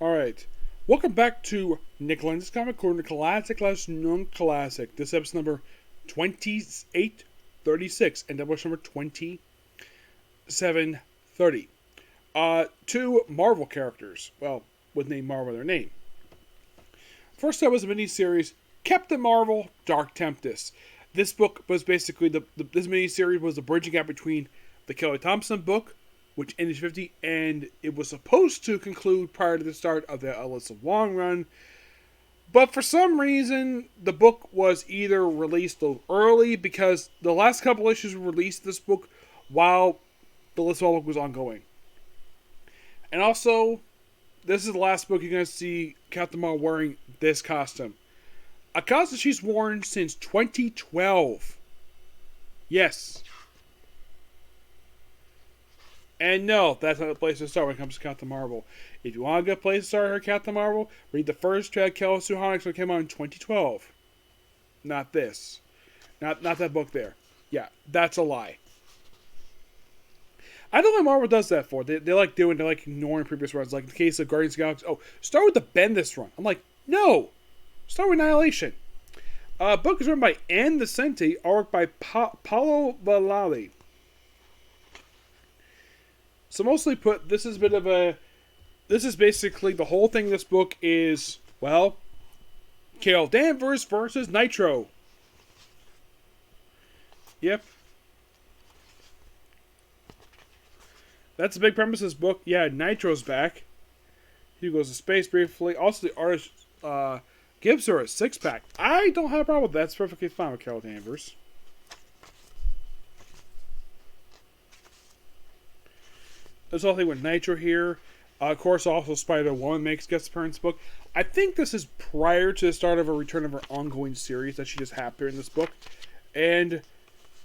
Alright. Welcome back to Nick Lenz's Comic Corner, Classic Less Known Classic. This episode number 2836 and Doubleshot number 2730. Two Marvel characters. Well, with name Marvel in their name. First up was a miniseries, Captain Marvel, Dark Tempest. This book was basically, this miniseries was the bridging gap between the Kelly Thompson book, which ended 50, and it was supposed to conclude prior to the start of the Alyssa Wong run. But for some reason, the book was either released a little early, because the last couple issues released this book while the Alyssa Wong book was ongoing. And also, this is the last book you're going to see Captain Marvel wearing this costume. A costume she's worn since 2012. Yes. And no, that's not the place to start when it comes to Captain Marvel. If you want a good place to start her Captain Marvel, read the first trade Kelly Sue Honix that came out in 2012. Not this. Not that book there. Yeah, that's a lie. I don't know what Marvel does that for. They like ignoring previous runs. Like in the case of Guardians of the Galaxy. Oh, start with the Bendis run. I'm like, no! Start with Annihilation. Book is written by Ann Nocenti, artwork by Paolo Vallali. So mostly put, this is basically the whole thing. This book is, well, Carol Danvers versus Nitro. Yep. That's the big premise of this book. Yeah, Nitro's back. He goes to space briefly. Also, the artist gives her a six-pack. I don't have a problem with that. That's perfectly fine with Carol Danvers. There's all thing with Nitro here. Of course, also Spider-Woman makes guest appearance book. I think this is prior to the start of a return of her ongoing series that she just had here in this book. And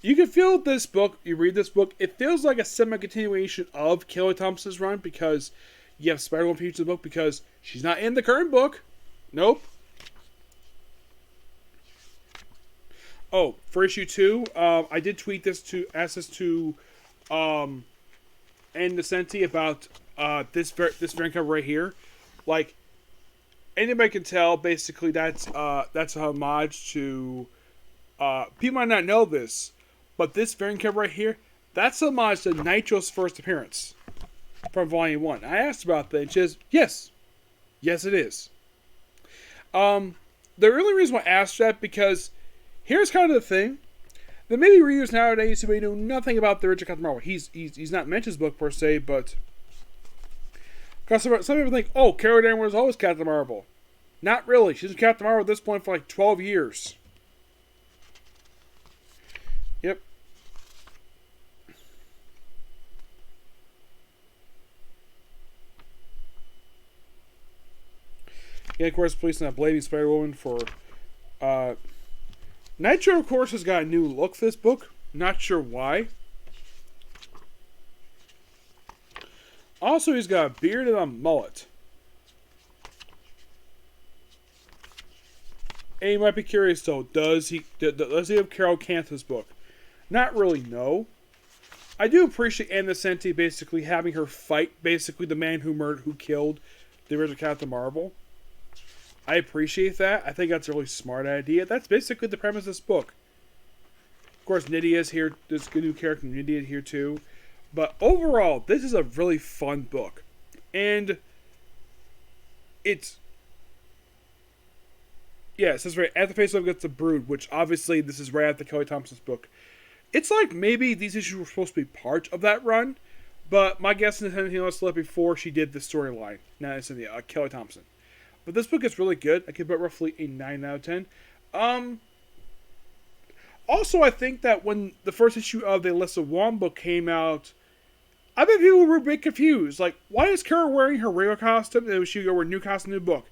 you can feel this book, you read this book, it feels like a semi-continuation of Kelly Thompson's run because you have Spider-Woman featured in the book because she's not in the current book. Nope. Oh, for issue 2, I did tweet this to, ask this to, and Nocenti about this variant cover right here. Like, anybody can tell, basically, that's a homage to, people might not know this, but this variant cover right here, that's a homage to Nitro's first appearance from Volume 1. I asked about that, and she says, yes. Yes, it is. The only reason why I asked that, because here's kind of the thing. There may be readers nowadays who may know nothing about the original Captain Marvel. He's not mentioned in his book per se, but because some people think, oh, Carol Danvers was always Captain Marvel. Not really. She's been Captain Marvel at this point for like 12 years. Yep. Yeah, of course, police not blaming Spider-Woman for Nitro, of course, has got a new look for this book. Not sure why. Also, he's got a beard and a mullet. And you might be curious, though, does he have Carol Cantha's book? Not really, no. I do appreciate Ann Nocenti basically having her fight, basically, the man who killed the original Captain Marvel. I appreciate that. I think that's a really smart idea. That's basically the premise of this book. Of course, Nydia's here. There's a new character, Nydia, here too. But overall, this is a really fun book. And it's... yeah, it says right at the face of it gets the Brood, which obviously this is right after Kelly Thompson's book. It's like maybe these issues were supposed to be part of that run, but my guess is anything else left before she did the storyline. Now it's in the Kelly Thompson. But this book is really good. I give it roughly a 9 out of 10. Also, I think that when the first issue of the Alyssa Wong book came out, I bet people were a bit confused. Like, why is Kara wearing her regular costume and she go wear a new costume, new book?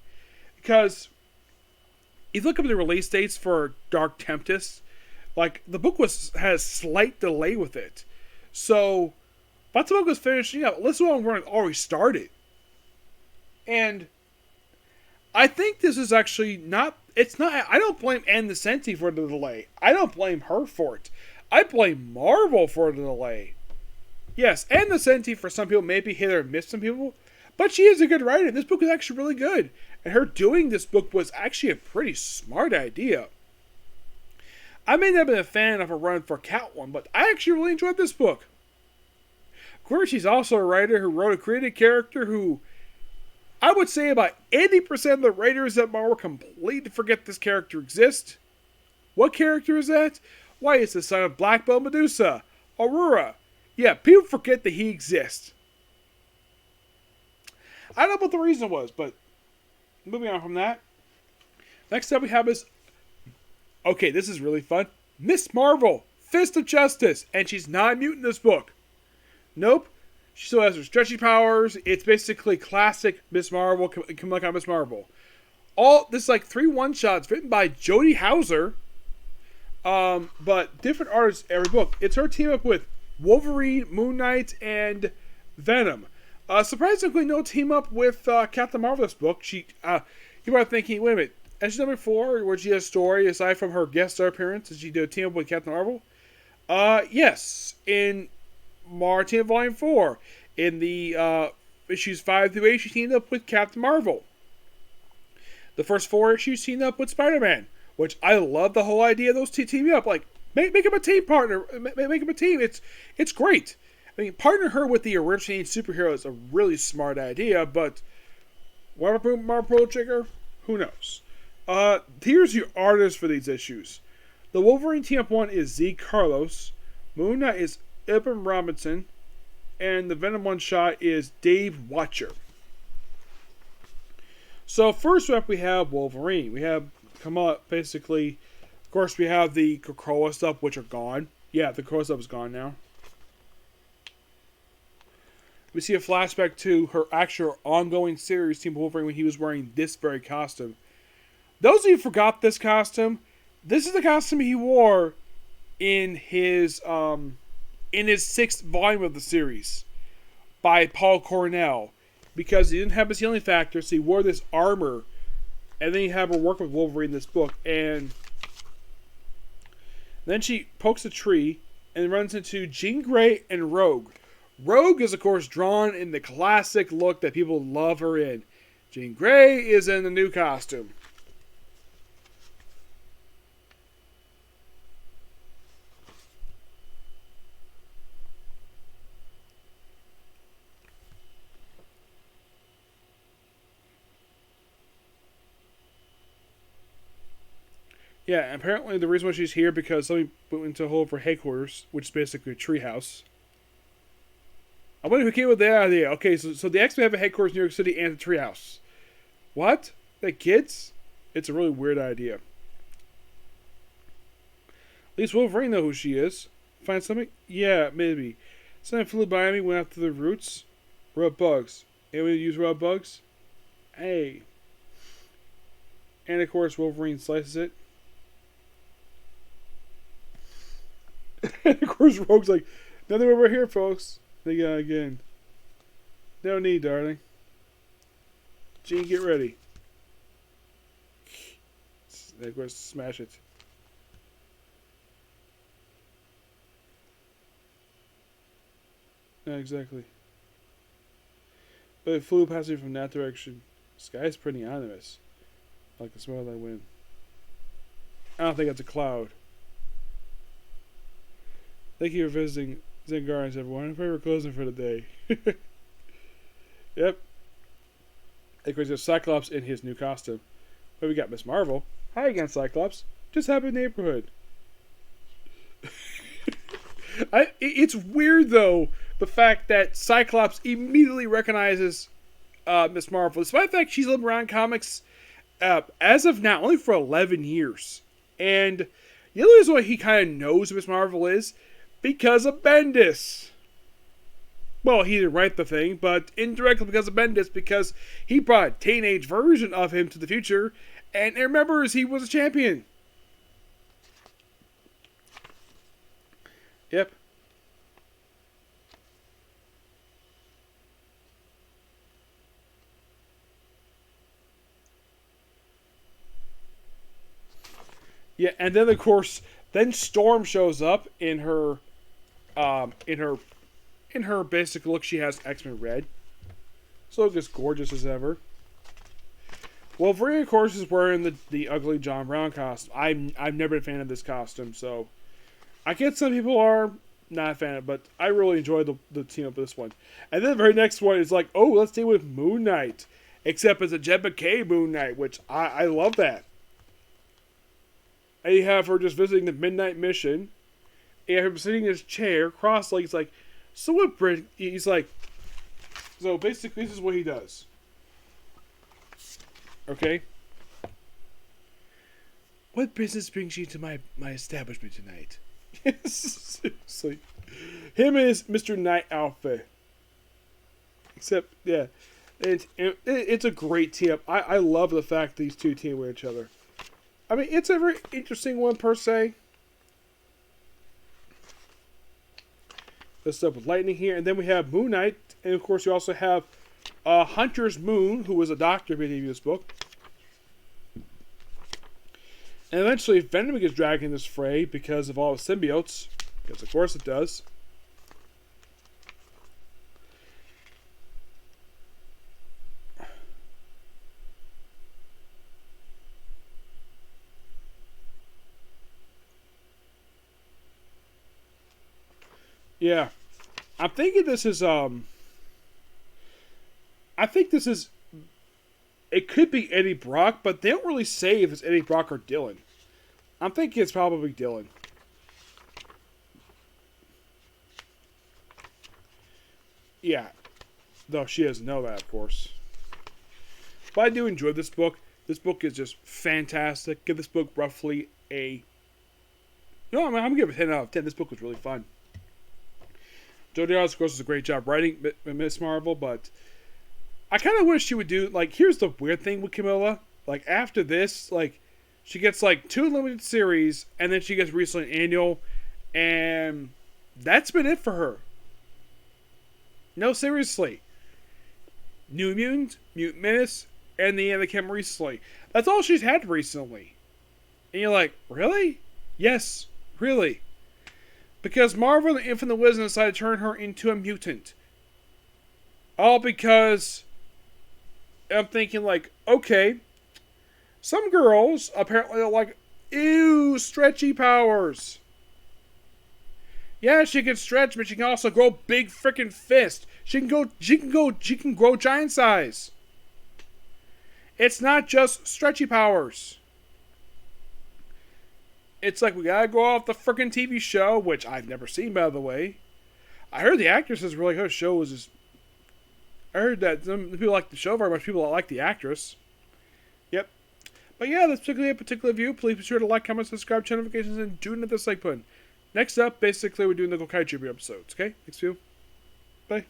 Because if you look up the release dates for Dark Tempest, like, the book has slight delay with it. So, once the book was finished, Alyssa Wong run already started. And I think this is actually not... it's not... I don't blame Ann Nocenti for the delay. I don't blame her for it. I blame Marvel for the delay. Yes, Ann Nocenti for some people maybe hit or miss some people, But she is a good writer. This book is actually really good. And her doing this book was actually a pretty smart idea. I may not have been a fan of her run for Catwoman, but I actually really enjoyed this book. Of course, she's also a writer who wrote a creative character who I would say about 80% of the writers at Marvel completely forget this character exists. What character is that? Why, it's the son of Black Belt Medusa, Aurora. Yeah, people forget that he exists. I don't know what the reason was, but moving on from that. Next up we have is, okay, this is really fun, Miss Marvel, Fist of Justice, and she's not a mutant in this book. Nope. She still has her stretchy powers. It's basically classic Miss Marvel, come look on Miss Marvel. This is like 3 one-shots written by Jody Houser, but different artists every book. It's her team up with Wolverine, Moon Knight, and Venom. Surprisingly, no team up with Captain Marvel this book. You might be thinking, wait a minute, has she done before, where she has a story aside from her guest star appearance? Did she do a team up with Captain Marvel? Yes, in Martin Volume 4. In the issues 5 through 8, she teamed up with Captain Marvel. The first 4 issues teamed up with Spider-Man, which I love the whole idea of those two teaming up. Like, make them a team partner. Make them a team. It's great. I mean, partner her with the originating superhero is a really smart idea, but whatever Marvel pull trigger, who knows? Here's your artist for these issues. The Wolverine team up one is Z. Carlos. Moon Knight is Ibram Robinson. And the Venom one shot is Dave Watcher. So first up we have Wolverine. We have basically, of course we have the Krakoa stuff, which are gone. Yeah, the Krakoa stuff is gone now. We see a flashback to her actual ongoing series, Team Wolverine, when he was wearing this very costume. Those of you who forgot this costume, this is the costume he wore in his 6th volume of the series by Paul Cornell, because he didn't have his healing factor, so he wore this armor, and then he had her work with Wolverine in this book, and then she pokes a tree and runs into Jean Grey and Rogue. Rogue is, of course, drawn in the classic look that people love her in. Jean Grey is in the new costume. Yeah, apparently the reason why she's here because somebody went into a hole for headquarters, which is basically a treehouse. I wonder who came with that idea. Okay, so the X-Men have a headquarters in New York City and a treehouse. What? Like kids? It's a really weird idea. At least Wolverine knows who she is. Find something? Yeah, maybe. Something flew by me, went after the roots. Raw bugs. Anyone use raw bugs? Hey. And of course Wolverine slices it. And of course Rogue's like, nothing over here, folks. They got again. No need, darling. Jean, get ready. Of course, smash it. Yeah, exactly. But it flew past me from that direction. The sky's pretty ominous. Like the smell of that wind. I don't think it's a cloud. Thank you for visiting Zen Gardens, everyone. I'm we're closing for the day. Yep. Of course, there's Cyclops in his new costume. But we got Miss Marvel. Hi again, Cyclops. Just happy neighborhood. It's weird, though, the fact that Cyclops immediately recognizes Miss Marvel. Despite the fact she's lived around comics as of now only for 11 years. And the other reason why he kind of knows who Miss Marvel is because of Bendis. Well, he didn't write the thing, but indirectly because of Bendis, because he brought a teenage version of him to the future, and remembers he was a champion. Yep. Yeah, and then of course, then Storm shows up in her basic look. She has X-Men Red. So look as gorgeous as ever. Wolverine, of course, is wearing the ugly John Brown costume. I've never been a fan of this costume, so I get some people are not a fan of it, but I really enjoyed the team up of this one. And then the very next one is like, oh, let's deal with Moon Knight. Except it's a Jed McKay Moon Knight, which I love that. And you have her just visiting the Midnight Mission. And you have him sitting in his chair, cross-legged. He's like, so what, Brit? He's like, so basically this is what he does. Okay? What business brings you to my establishment tonight? Seriously. Him and his Mr. Knight outfit. Except, yeah. It's a great team up. I love the fact these two team with each other. I mean, it's a very interesting one per se. This stuff with Lightning here. And then we have Moon Knight. And of course, you also have Hunter's Moon, who was a doctor in this book. And eventually, Venom gets dragged in this fray because of all the symbiotes. Because, of course, it does. Yeah. I'm thinking this is, it could be Eddie Brock, but they don't really say if it's Eddie Brock or Dylan. I'm thinking it's probably Dylan. Yeah. Though she doesn't know that, of course. But I do enjoy this book. This book is just fantastic. Give this book roughly a... No, I'm going to give it a 10 out of 10. This book was really fun. Jodi Arias, of course, does a great job writing Miss Marvel, but I kind of wish she would do, like, here's the weird thing with Camilla. Like, after this, like, she gets, like, 2 limited series, and then she gets recently an annual, and that's been it for her. No, seriously. New Mutant, Mutant Menace, and the end that came recently. That's all she's had recently. And you're like, really? Yes, really. Because Marvel and the Infinite Wisdom decided to turn her into a mutant. All because I'm thinking like, okay, some girls apparently are like, ew, stretchy powers. Yeah, she can stretch, but she can also grow big freaking fists. She can grow giant size. It's not just stretchy powers. It's like we gotta go off the freaking TV show, which I've never seen, by the way. I heard the actress is really good. Show was just. I heard that some people like the show very much. People like the actress. Yep. But yeah, that's particularly a particular view. Please be sure to like, comment, subscribe, turn notifications, and do hit the like button. Next up, basically, we're doing the Gokai Tribute episodes. Okay? Next view. Bye.